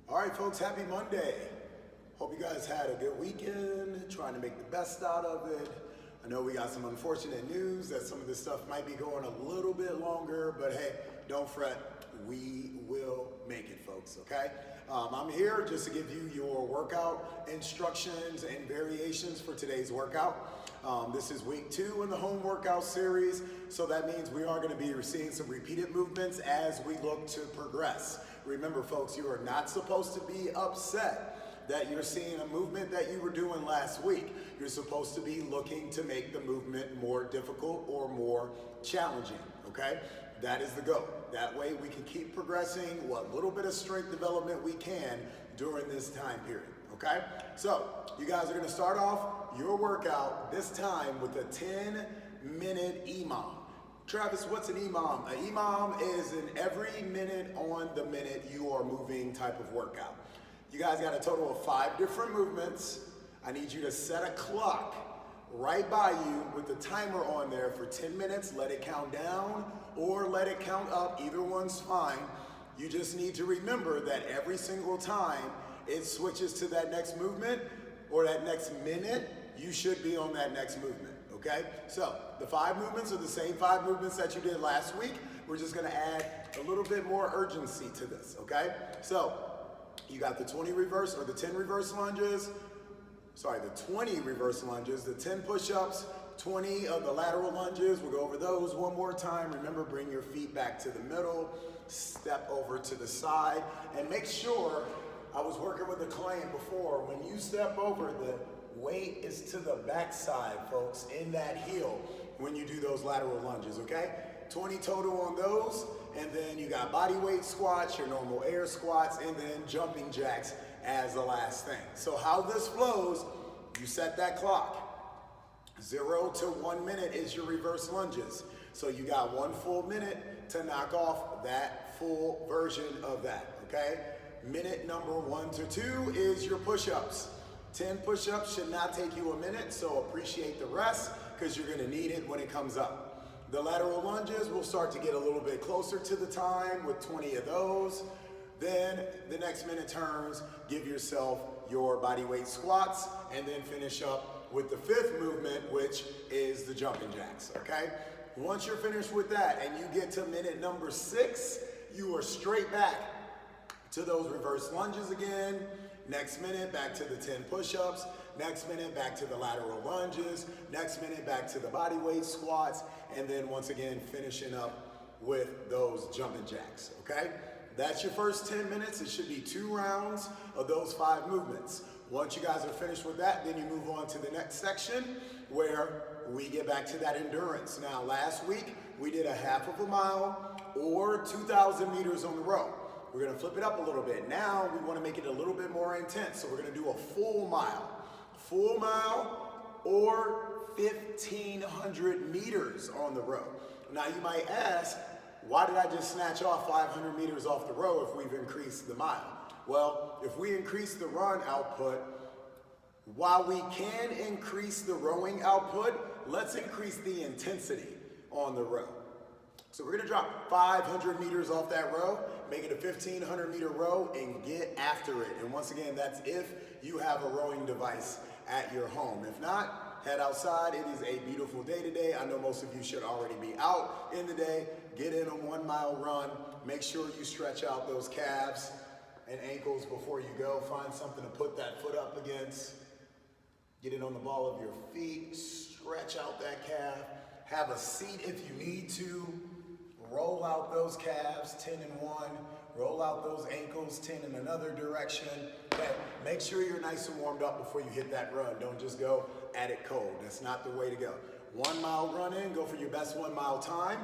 All right, folks, happy Monday. Hope you guys had a good weekend, trying to make the best out of it. I know we got some unfortunate news that some of this stuff might be going a little bit longer, but hey, don't fret. We will make it, folks, okay? I'm here just to give you your workout instructions and variations for today's workout. This is week 2 in the home workout series, so that means we are going to be seeing some repeated movements as we look to progress. Remember, folks, you are not supposed to be upset that you're seeing a movement that you were doing last week. You're supposed to be looking to make the movement more difficult or more challenging, okay? That is the goal. That way we can keep progressing what little bit of strength development we can during this time period, okay? So you guys are gonna start off your workout this time with a 10-minute EMOM. Travis, what's an EMOM? An EMOM is an every minute on the minute you are moving type of workout. You guys got a total of 5 different movements. I need you to set a clock right by you with the timer on there for 10 minutes. Let it count down or let it count up. Either one's fine. You just need to remember that every single time it switches to that next movement or that next minute, you should be on that next movement, okay? So the 5 movements are the same 5 movements that you did last week. We're just gonna add a little bit more urgency to this, okay? So you got the 20 reverse or the 10 reverse lunges, the 20 reverse lunges, the 10 push-ups, 20 of the lateral lunges. We'll go over those one more time. Remember, bring your feet back to the middle, step over to the side, and make sure, I was working with a client before, when you step over, the weight is to the back side, folks, in that heel when you do those lateral lunges, okay? 20 total on those, and then you got body weight squats, your normal air squats, and then jumping jacks as the last thing. So how this flows, you set that clock. 0 to 1 minute is your reverse lunges. So you got 1 full minute to knock off that full version of that, okay? Minute number 1 to 2 is your push-ups. 10 push-ups should not take you a minute, so appreciate the rest because you're gonna need it when it comes up. The lateral lunges will start to get a little bit closer to the time with 20 of those. Then the next minute turns, give yourself your body weight squats, and then finish up with the 5th movement, which is the jumping jacks, okay? Once you're finished with that and you get to minute number 6, you are straight back to those reverse lunges again. Next minute, back to the 10 push-ups. Next minute, back to the lateral lunges. Next minute, back to the body weight squats. And then once again, finishing up with those jumping jacks, okay? That's your first 10 minutes. It should be 2 rounds of those 5 movements. Once you guys are finished with that, then you move on to the next section where we get back to that endurance. Now, last week, we did a half of a mile or 2,000 meters on the row. We're gonna flip it up a little bit. Now, we wanna make it a little bit more intense. So we're gonna do a full mile. Full mile or 1,500 meters on the row. Now, you might ask, why did I just snatch off 500 meters off the row if we've increased the mile? Well, if we increase the run output, while we can increase the rowing output, let's increase the intensity on the row. So we're gonna drop 500 meters off that row, make it a 1,500 meter row, and get after it. And once again, that's if you have a rowing device at your home. If not, head outside. It is a beautiful day today. I know most of you should already be out in the day. Get in a 1 mile run. Make sure you stretch out those calves and ankles before you go. Find something to put that foot up against. Get it on the ball of your feet. Stretch out that calf. Have a seat if you need to. Roll out those calves, 10 in one. Roll out those ankles, 10 in another direction. Okay. Make sure you're nice and warmed up before you hit that run. Don't just go at it cold. That's not the way to go. 1 mile run in, go for your best 1 mile time.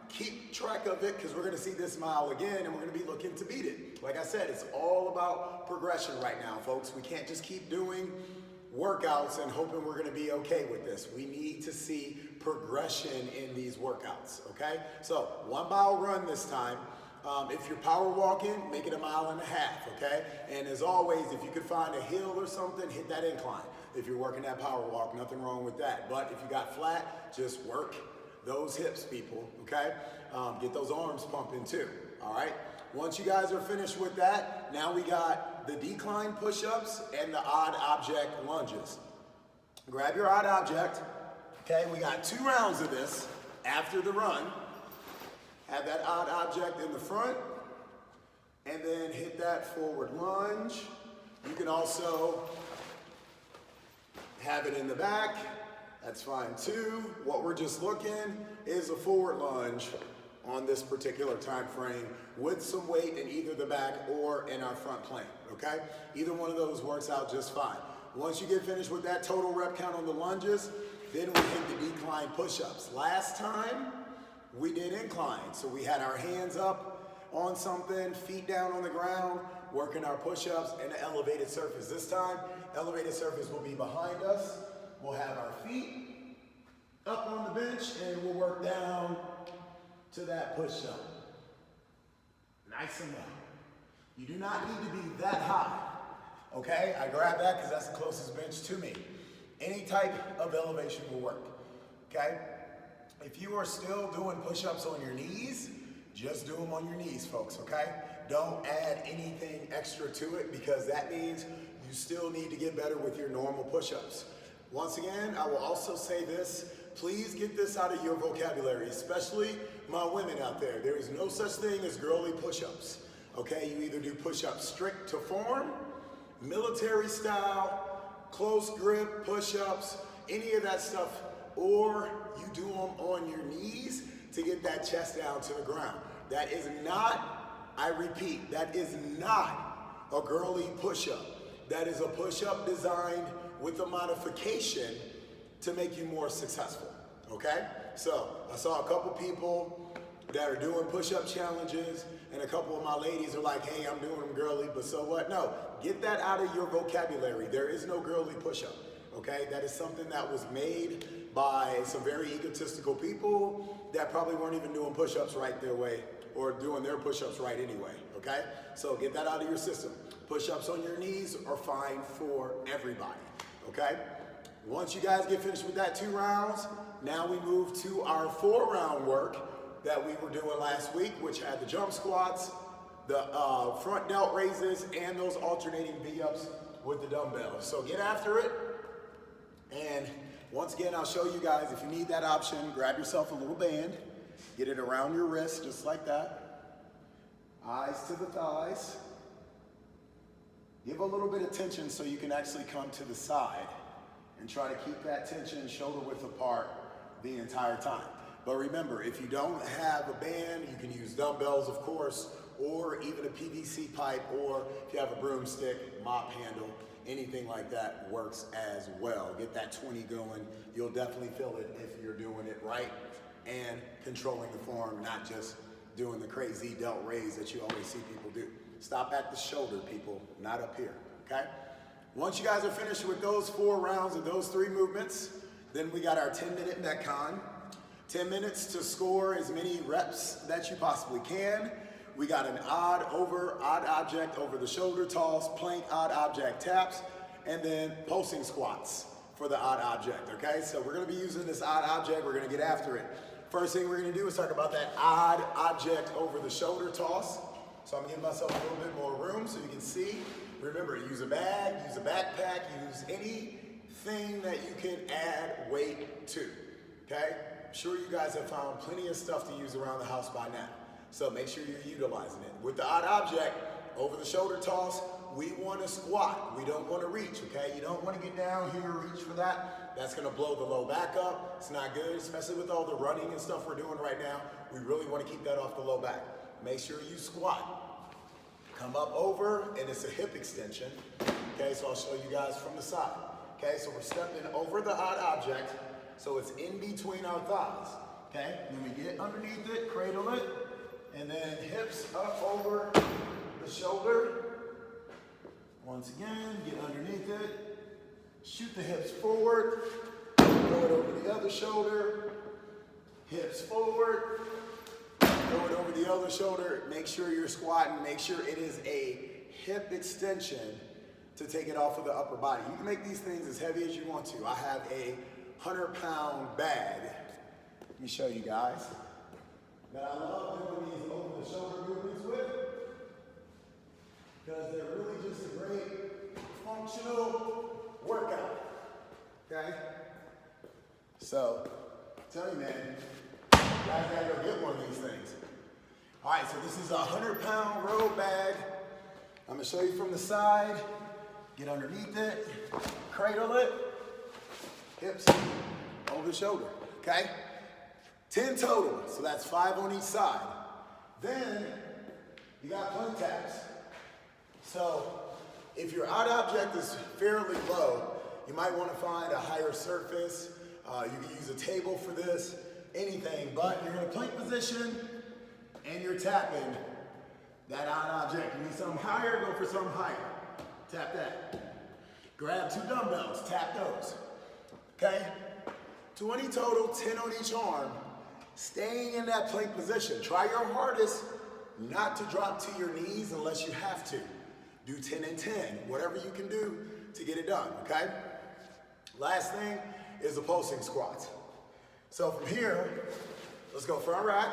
Keep track of it because we're gonna see this mile again and we're gonna be looking to beat it. Like I said, it's all about progression right now, folks. We can't just keep doing workouts and hoping we're gonna be okay with this. We need to see progression in these workouts, okay? So 1 mile run this time. If you're power walking, make it 1.5 miles, okay? And as always, if you could find a hill or something, hit that incline. If you're working that power walk, nothing wrong with that. But if you got flat, just work those hips, people, okay? Get those arms pumping too, all right? Once you guys are finished with that, now we got the decline push-ups and the odd object lunges. Grab your odd object. Okay, we got 2 rounds of this after the run. Have that odd object in the front, and then hit that forward lunge. You can also have it in the back. That's fine too. What we're just looking is a forward lunge on this particular time frame with some weight in either the back or in our front plank, okay? Either one of those works out just fine. Once you get finished with that total rep count on the lunges, then we hit the decline push-ups. Last time, we did incline. So we had our hands up on something, feet down on the ground, working our push-ups and an elevated surface. This time, elevated surface will be behind us. We'll have our feet up on the bench and we'll work down to that push-up. Nice and low. You do not need to be that high, okay? I grab that because that's the closest bench to me. Any type of elevation will work, okay? If you are still doing push-ups on your knees, just do them on your knees, folks, okay? Don't add anything extra to it because that means you still need to get better with your normal push-ups. Once again, I will also say this, please get this out of your vocabulary, especially my women out there. There is no such thing as girly push-ups, okay? You either do push-ups strict to form, military style, close grip push-ups, any of that stuff, or you do them on your knees to get that chest down to the ground. That is not, I repeat, that is not a girly push-up. That is a push-up designed with a modification to make you more successful, okay? So I saw a couple people that are doing push-up challenges and a couple of my ladies are like, hey, I'm doing them girly, but so what? No, get that out of your vocabulary. There is no girly push-up, okay? That is something that was made by some very egotistical people that probably weren't even doing push-ups right their way or doing their push-ups right anyway, okay? So get that out of your system. Push-ups on your knees are fine for everybody, okay? Once you guys get finished with that 2 rounds, now we move to our 4-round work that we were doing last week, which had the jump squats, the front delt raises, and those alternating V-ups with the dumbbells. So get after it, and once again, I'll show you guys, if you need that option, grab yourself a little band, get it around your wrist, just like that. Eyes to the thighs. Give a little bit of tension so you can actually come to the side and try to keep that tension shoulder width apart the entire time. But remember, if you don't have a band, you can use dumbbells, of course, or even a PVC pipe, or if you have a broomstick, mop handle, anything like that works as well. Get that 20 going. You'll definitely feel it if you're doing it right and controlling the form, not just doing the crazy delt raise that you always see people do. Stop at the shoulder, people, not up here, okay? Once you guys are finished with those 4 rounds of those 3 movements, then we got our 10-minute Metcon. 10 minutes to score as many reps that you possibly can. We got an odd object over the shoulder toss, plank odd object taps, and then pulsing squats for the odd object, okay? So we're gonna be using this odd object, we're gonna get after it. First thing we're gonna do is talk about that odd object over the shoulder toss. So I'm gonna give myself a little bit more room so you can see. Remember, use a bag, use a backpack, use anything that you can add weight to, okay? I'm sure you guys have found plenty of stuff to use around the house by now. So make sure you're utilizing it. With the odd object, over the shoulder toss, we want to squat. We don't want to reach, okay? You don't want to get down here, reach for that. That's going to blow the low back up. It's not good, especially with all the running and stuff we're doing right now. We really want to keep that off the low back. Make sure you squat. Come up over, and it's a hip extension. Okay, so I'll show you guys from the side. Okay, so we're stepping over the odd object, so it's in between our thighs. Okay, then we get underneath it, cradle it, and then hips up over the shoulder. Once again, get underneath it, shoot the hips forward, throw it over the other shoulder, hips forward, throw it over the other shoulder. Make sure you're squatting, make sure it is a hip extension to take it off of the upper body. You can make these things as heavy as you want to. I have a 100-pound bag. Let me show you guys. That I love doing these over the shoulder movements with, because they're really really just a great functional workout. Okay? So, I'm telling you, man, you guys gotta go get one of these things. All right, so this is a 100-pound road bag. I'm gonna show you from the side. Get underneath it, cradle it, hips over the shoulder, okay? 10 total, so that's 5 on each side. Then, you got plank taps. So, if your out object is fairly low, you might want to find a higher surface. You can use a table for this, anything, but you're in a plank position and you're tapping that out object. You need something higher, go for something higher. Tap that. Grab 2 dumbbells, tap those. Okay? 20 total, 10 on each arm. Staying in that plank position. Try your hardest not to drop to your knees unless you have to. Do 10 and 10, whatever you can do to get it done, okay? Last thing is the pulsing squats. So from here, let's go front rack.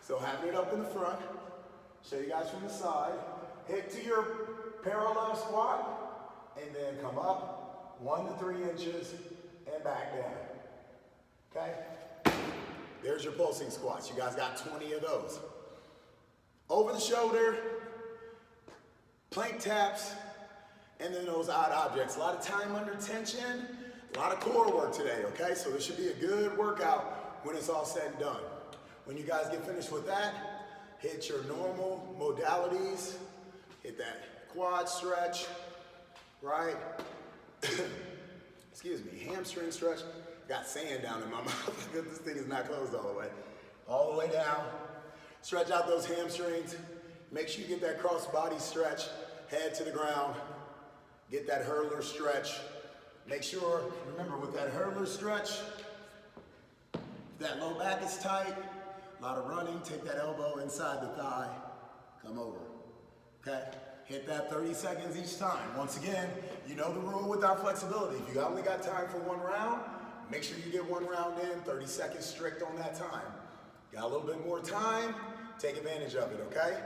So having it up in the front, show you guys from the side. Hit to your parallel squat, and then come up 1 to 3 inches and back down, okay? There's your pulsing squats. You guys got 20 of those. Over the shoulder, plank taps, and then those odd objects. A lot of time under tension, a lot of core work today, okay? So this should be a good workout when it's all said and done. When you guys get finished with that, hit your normal modalities. Hit that quad stretch, right? Excuse me, hamstring stretch. Got sand down in my mouth because this thing is not closed all the way. All the way down. Stretch out those hamstrings. Make sure you get that cross body stretch. Head to the ground. Get that hurler stretch. Make sure, remember with that hurler stretch, if that low back is tight, a lot of running, take that elbow inside the thigh, come over, okay? Hit that 30 seconds each time. Once again, you know the rule with our flexibility. If you only got time for 1 round, make sure you get 1 round in, 30 seconds strict on that time. Got a little bit more time, take advantage of it, okay?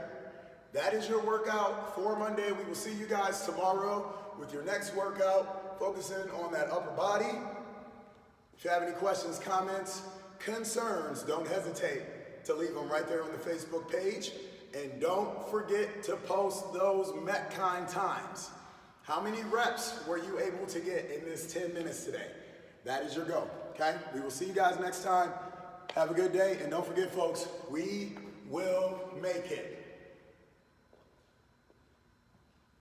That is your workout for Monday. We will see you guys tomorrow with your next workout, focusing on that upper body. If you have any questions, comments, concerns, don't hesitate to leave them right there on the Facebook page. And don't forget to post those Metkind times. How many reps were you able to get in this 10 minutes today? That is your goal, okay? We will see you guys next time. Have a good day, and don't forget, folks, we will make it.